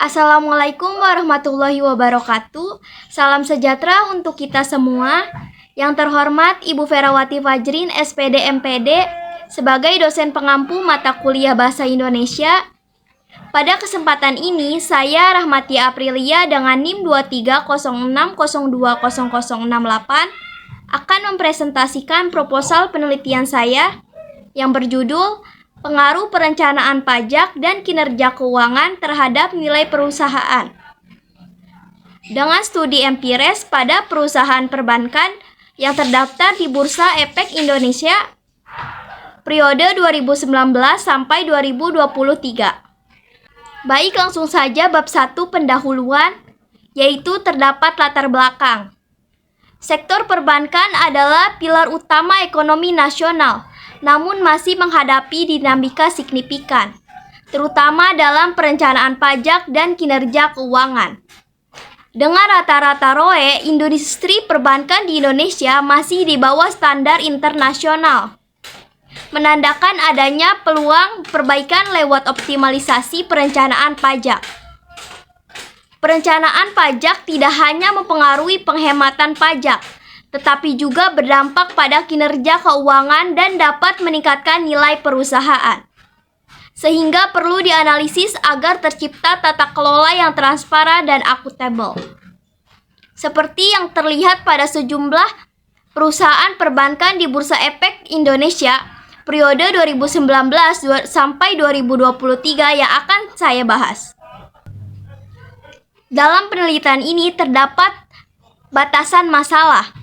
Assalamualaikum warahmatullahi wabarakatuh. Salam sejahtera untuk kita semua. Yang terhormat Ibu Ferawati Fajrin, SPD MPD, sebagai dosen pengampu mata kuliah Bahasa Indonesia. Pada kesempatan ini, saya Rahmati Aprilia dengan NIM 2306020068 akan mempresentasikan proposal penelitian saya yang berjudul Pengaruh Perencanaan Pajak dan Kinerja Keuangan terhadap Nilai Perusahaan. Dengan studi empiris pada perusahaan perbankan yang terdaftar di Bursa Efek Indonesia periode 2019 sampai 2023. Baik, langsung saja bab 1 pendahuluan, yaitu terdapat latar belakang. Sektor perbankan adalah pilar utama ekonomi nasional, namun masih menghadapi dinamika signifikan, terutama dalam perencanaan pajak dan kinerja keuangan. Dengan rata-rata ROE, industri perbankan di Indonesia masih di bawah standar internasional, menandakan adanya peluang perbaikan lewat optimalisasi perencanaan pajak. Perencanaan pajak tidak hanya mempengaruhi penghematan pajak, tetapi juga berdampak pada kinerja keuangan dan dapat meningkatkan nilai perusahaan. Sehingga perlu dianalisis agar tercipta tata kelola yang transparan dan akuntabel. Seperti yang terlihat pada sejumlah perusahaan perbankan di Bursa Efek Indonesia periode 2019 sampai 2023 yang akan saya bahas. Dalam penelitian ini terdapat batasan masalah.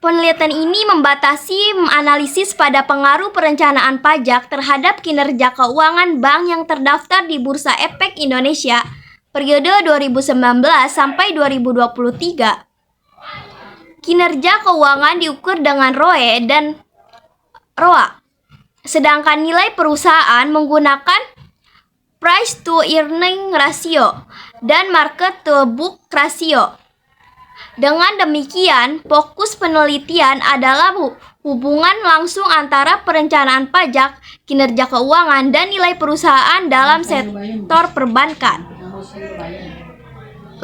Penelitian ini membatasi analisis pada pengaruh perencanaan pajak terhadap kinerja keuangan bank yang terdaftar di Bursa Efek Indonesia periode 2019 sampai 2023. Kinerja keuangan diukur dengan ROE dan ROA, sedangkan nilai perusahaan menggunakan price to earning ratio dan market to book ratio. Dengan demikian, fokus penelitian adalah hubungan langsung antara perencanaan pajak, kinerja keuangan, dan nilai perusahaan dalam sektor perbankan.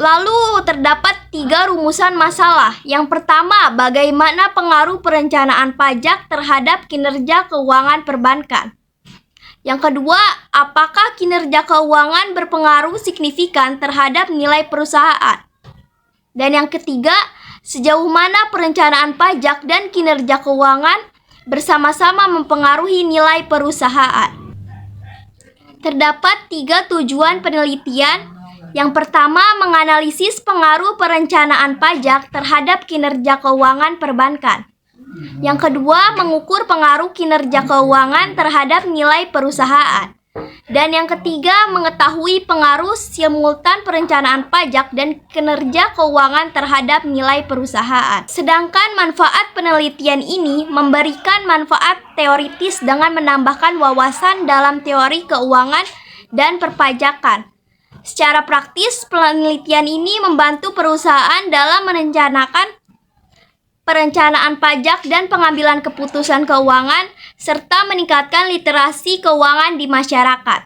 Lalu terdapat 3 rumusan masalah. Yang pertama, bagaimana pengaruh perencanaan pajak terhadap kinerja keuangan perbankan? Yang kedua, apakah kinerja keuangan berpengaruh signifikan terhadap nilai perusahaan? Dan yang ketiga, sejauh mana perencanaan pajak dan kinerja keuangan bersama-sama mempengaruhi nilai perusahaan? Terdapat 3 tujuan penelitian. Yang pertama, menganalisis pengaruh perencanaan pajak terhadap kinerja keuangan perbankan. Yang kedua, mengukur pengaruh kinerja keuangan terhadap nilai perusahaan. Dan yang ketiga, mengetahui pengaruh simultan perencanaan pajak dan kinerja keuangan terhadap nilai perusahaan. Sedangkan manfaat penelitian ini memberikan manfaat teoritis dengan menambahkan wawasan dalam teori keuangan dan perpajakan. Secara praktis, penelitian ini membantu perusahaan dalam merencanakan perencanaan pajak dan pengambilan keputusan keuangan, serta meningkatkan literasi keuangan di masyarakat.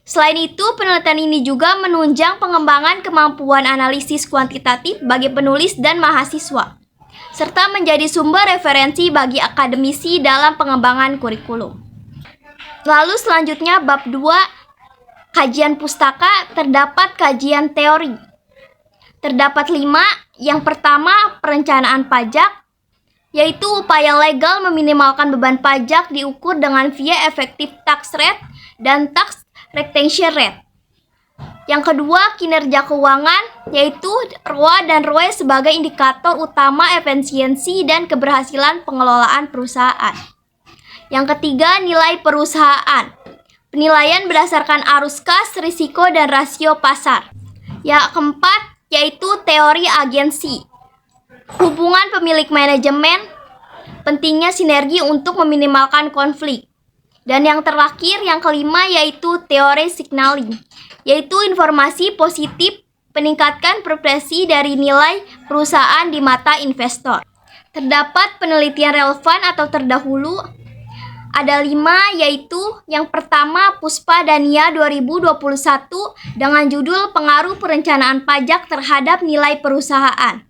Selain itu, penelitian ini juga menunjang pengembangan kemampuan analisis kuantitatif bagi penulis dan mahasiswa, serta menjadi sumber referensi bagi akademisi dalam pengembangan kurikulum. Lalu selanjutnya bab 2, kajian pustaka, terdapat kajian teori. Terdapat 5. Yang pertama, perencanaan pajak, yaitu upaya legal meminimalkan beban pajak diukur dengan via effective tax rate dan tax retention rate. Yang kedua, kinerja keuangan, yaitu ROA dan ROE sebagai indikator utama efisiensi dan keberhasilan pengelolaan perusahaan. Yang ketiga, nilai perusahaan, penilaian berdasarkan arus kas, risiko, dan rasio pasar. Yang keempat, yaitu teori agensi, hubungan pemilik manajemen, pentingnya sinergi untuk meminimalkan konflik. Dan yang terakhir, yang kelima, yaitu teori signaling, yaitu informasi positif peningkatkan persepsi dari nilai perusahaan di mata investor. Terdapat penelitian relevan atau terdahulu ada 5, yaitu yang pertama Puspa Dania 2021 dengan judul Pengaruh Perencanaan Pajak Terhadap Nilai Perusahaan.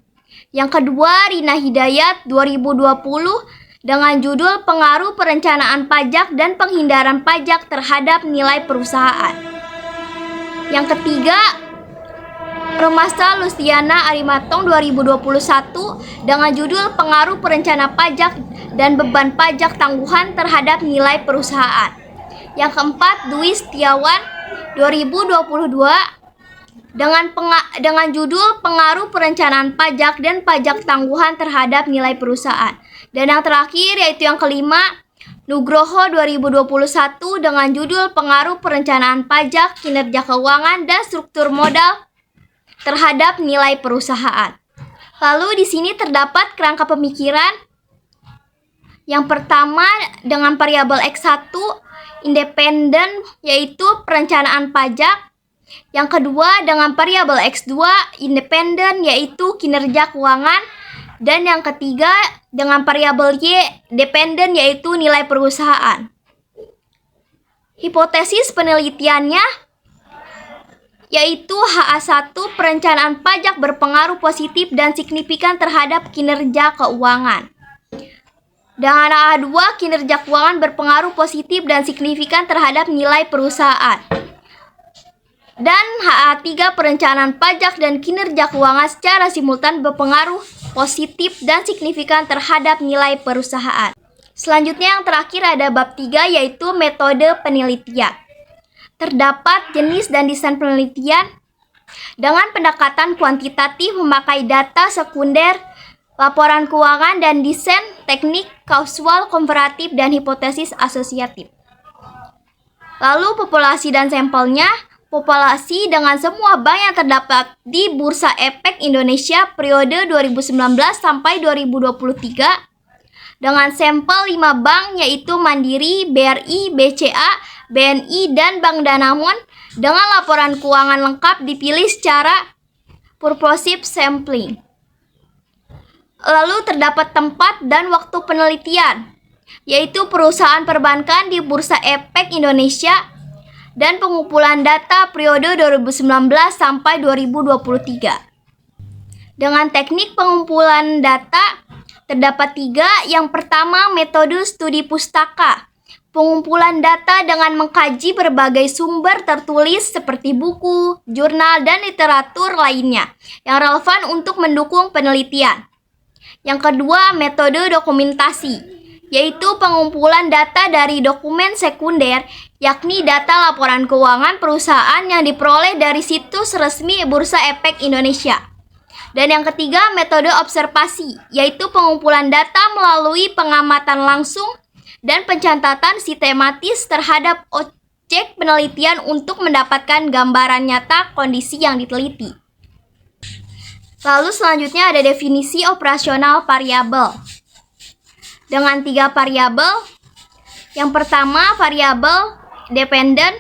Yang kedua Rina Hidayat 2020 dengan judul Pengaruh Perencanaan Pajak dan Penghindaran Pajak Terhadap Nilai Perusahaan. Yang ketiga Romasta Luciana Arimatong 2021 dengan judul Pengaruh Perencana Pajak dan Beban Pajak Tangguhan Terhadap Nilai Perusahaan. Yang keempat Dwi Setiawan 2022 dengan judul Pengaruh Perencanaan Pajak dan Pajak Tangguhan Terhadap Nilai Perusahaan. Dan yang terakhir yaitu yang kelima Nugroho 2021 dengan judul Pengaruh Perencanaan Pajak, Kinerja Keuangan, dan Struktur Modal terhadap nilai perusahaan. Lalu di sini terdapat kerangka pemikiran. Yang pertama dengan variabel X1 independen yaitu perencanaan pajak. Yang kedua dengan variabel X2 independen yaitu kinerja keuangan. Dan yang ketiga dengan variabel Y dependen yaitu nilai perusahaan. Hipotesis penelitiannya yaitu HA1 perencanaan pajak berpengaruh positif dan signifikan terhadap kinerja keuangan. Dengan HA2 kinerja keuangan berpengaruh positif dan signifikan terhadap nilai perusahaan. Dan HA3 perencanaan pajak dan kinerja keuangan secara simultan berpengaruh positif dan signifikan terhadap nilai perusahaan. Selanjutnya yang terakhir ada bab 3 yaitu metode penelitian. Terdapat jenis dan desain penelitian dengan pendekatan kuantitatif memakai data sekunder, laporan keuangan, dan desain teknik kausal, komparatif, dan hipotesis asosiatif. Lalu populasi dan sampelnya. Populasi dengan semua bank yang terdapat di Bursa Efek Indonesia periode 2019 sampai 2023 dengan sampel 5 bank yaitu Mandiri, BRI, BCA, BNI, dan Bank Danamon dengan laporan keuangan lengkap dipilih secara purposive sampling. Lalu terdapat tempat dan waktu penelitian, yaitu perusahaan perbankan di Bursa Efek Indonesia dan pengumpulan data periode 2019 sampai 2023. Dengan teknik pengumpulan data terdapat 3. Yang pertama metode studi pustaka. Pengumpulan data dengan mengkaji berbagai sumber tertulis seperti buku, jurnal, dan literatur lainnya yang relevan untuk mendukung penelitian. Yang kedua, metode dokumentasi, yaitu pengumpulan data dari dokumen sekunder, yakni data laporan keuangan perusahaan yang diperoleh dari situs resmi Bursa Efek Indonesia. Dan yang ketiga, metode observasi, yaitu pengumpulan data melalui pengamatan langsung dan pencatatan sistematis terhadap objek penelitian untuk mendapatkan gambaran nyata kondisi yang diteliti. Lalu selanjutnya ada definisi operasional variabel. Dengan 3 variabel. Yang pertama variabel dependen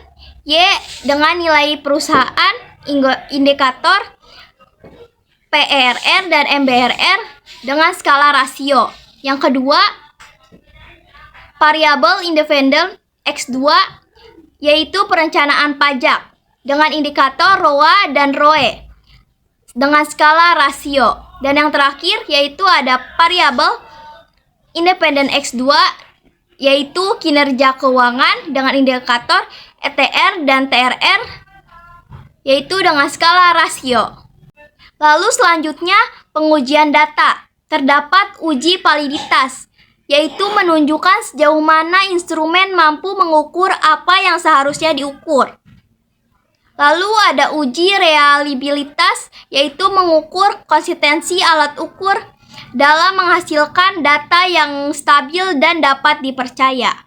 Y dengan nilai perusahaan, indikator PERR dan MBRR dengan skala rasio. Yang kedua variabel independen X2 yaitu perencanaan pajak dengan indikator ROA dan ROE dengan skala rasio. Dan yang terakhir yaitu ada variabel independen X2 yaitu kinerja keuangan dengan indikator ETR dan TRR yaitu dengan skala rasio. Lalu selanjutnya pengujian data. Terdapat uji validitas, yaitu menunjukkan sejauh mana instrumen mampu mengukur apa yang seharusnya diukur. Lalu ada uji reliabilitas, yaitu mengukur konsistensi alat ukur dalam menghasilkan data yang stabil dan dapat dipercaya.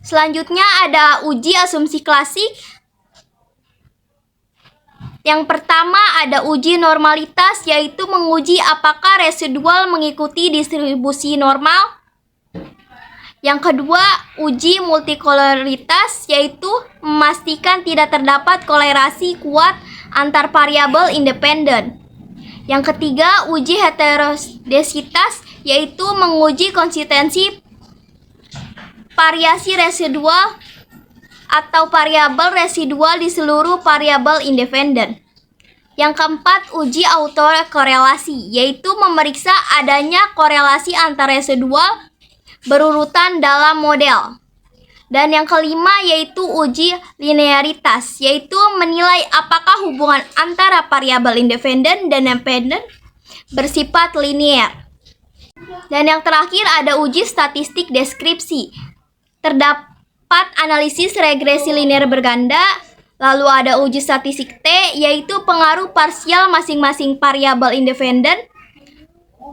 Selanjutnya ada uji asumsi klasik. Yang pertama ada uji normalitas, yaitu menguji apakah residual mengikuti distribusi normal. Yang kedua, uji multikoloritas, yaitu memastikan tidak terdapat kolerasi kuat antar variabel independen. Yang ketiga, uji heterodesitas, yaitu menguji konsistensi variasi residual atau variabel residual di seluruh variabel independen. Yang keempat, uji autokorelasi, yaitu memeriksa adanya korelasi antar residual berurutan dalam model. Dan yang kelima yaitu uji linearitas, yaitu menilai apakah hubungan antara variabel independen dan dependen bersifat linear. Dan yang terakhir ada uji statistik deskripsi. Terdapat analisis regresi linear berganda, lalu ada uji statistik T, yaitu pengaruh parsial masing-masing variabel independen.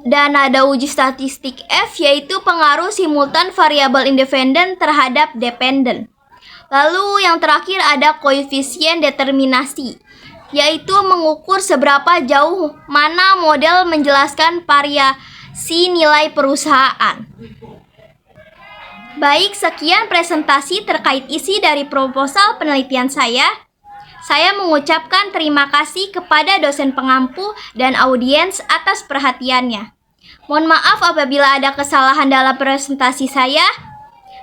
Dan ada uji statistik F, yaitu pengaruh simultan variabel independen terhadap dependen. Lalu yang terakhir ada koefisien determinasi, yaitu mengukur seberapa jauh mana model menjelaskan variasi nilai perusahaan. Baik, sekian presentasi terkait isi dari proposal penelitian saya. Saya mengucapkan terima kasih kepada dosen pengampu dan audiens atas perhatiannya. Mohon maaf apabila ada kesalahan dalam presentasi saya.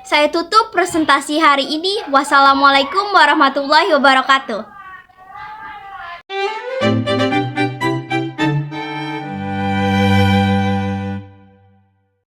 Saya tutup presentasi hari ini. Wassalamualaikum warahmatullahi wabarakatuh.